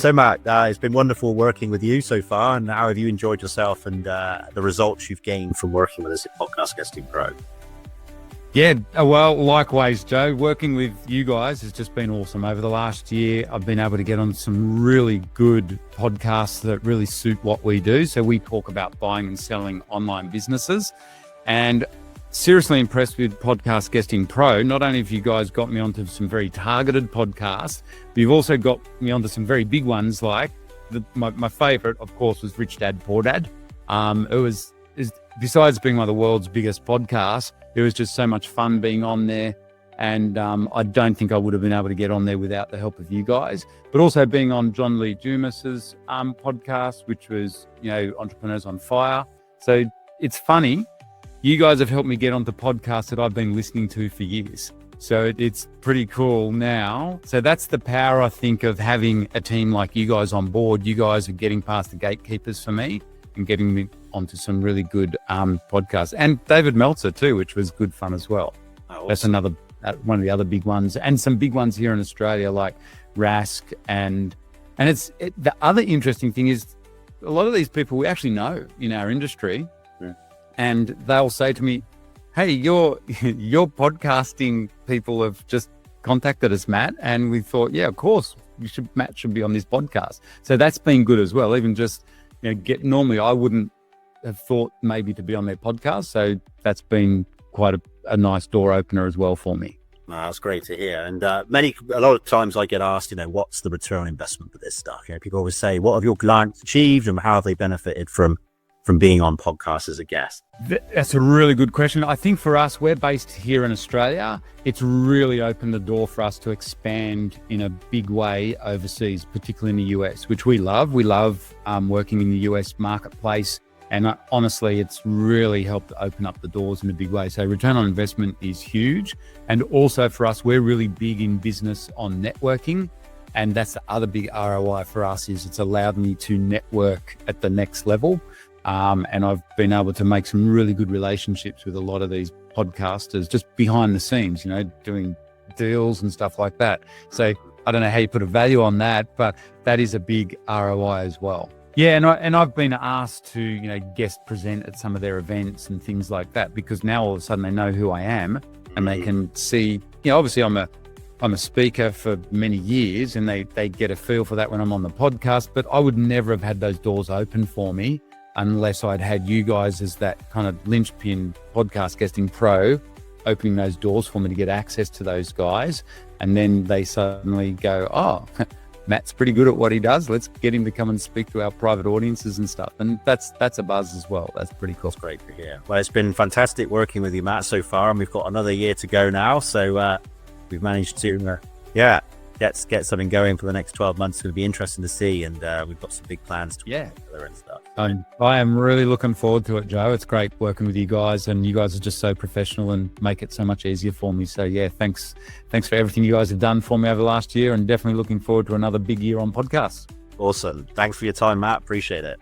So Matt, it's been wonderful working with you so far, and how have you enjoyed yourself and the results you've gained from working with us at Podcast Guesting Pro? Yeah, well, likewise, Joe. Working with you guys has just been awesome. Over the last year, I've been able to get on some really good podcasts that really suit what we do. So we talk about buying and selling online businesses, and seriously impressed with Podcast Guesting Pro. Not only have you guys got me onto some very targeted podcasts, but you've also got me onto some very big ones like my favorite, of course, was Rich Dad Poor Dad. Besides being one of the world's biggest podcasts, it was just so much fun being on there. And I don't think I would have been able to get on there without the help of you guys. But also being on John Lee Dumas's podcast, which was, Entrepreneurs on Fire. So it's funny. You guys have helped me get onto podcasts that I've been listening to for years. So it's pretty cool now. So that's the power, I think, of having a team like you guys on board. You guys are getting past the gatekeepers for me and getting me onto some really good podcasts. And David Meltzer too, which was good fun as well. Oh, that's another one of the other big ones. And some big ones here in Australia like Rask. And the other interesting thing is a lot of these people we actually know in our industry. And they'll say to me, hey, your podcasting people have just contacted us, Matt. And we thought, yeah, of course, Matt should be on this podcast. So that's been good as well. Even just, normally I wouldn't have thought maybe to be on their podcast. So that's been quite a nice door opener as well for me. That's great to hear. And a lot of times I get asked, what's the return on investment for this stuff? People always say, what have your clients achieved and how have they benefited from being on podcasts as a guest? That's a really good question. I think for us, we're based here in Australia. It's really opened the door for us to expand in a big way overseas, particularly in the US, which we love. We love working in the US marketplace. And honestly, it's really helped open up the doors in a big way. So return on investment is huge. And also for us, we're really big in business on networking. And that's the other big ROI for us is it's allowed me to network at the next level. And I've been able to make some really good relationships with a lot of these podcasters just behind the scenes, doing deals and stuff like that. So I don't know how you put a value on that, but that is a big ROI as well. Yeah, and I've been asked to, guest present at some of their events and things like that, because now all of a sudden they know who I am and they can see, obviously I'm a speaker for many years and they get a feel for that when I'm on the podcast, but I would never have had those doors open for me unless I'd had you guys as that kind of linchpin Podcast Guesting Pro, opening those doors for me to get access to those guys. And then they suddenly go, oh, Matt's pretty good at what he does. Let's get him to come and speak to our private audiences and stuff. And that's a buzz as well. That's pretty cool. That's great to hear. Well, it's been fantastic working with you, Matt, so far. And we've got another year to go now. So we've managed to, get something going for the next 12 months. It's going to be interesting to see. And we've got some big plans to work together and stuff. I am really looking forward to it, Joe. It's great working with you guys, and you guys are just so professional and make it so much easier for me. So yeah, thanks for everything you guys have done for me over the last year, and definitely looking forward to another big year on podcasts. Awesome. Thanks for your time, Matt. Appreciate it.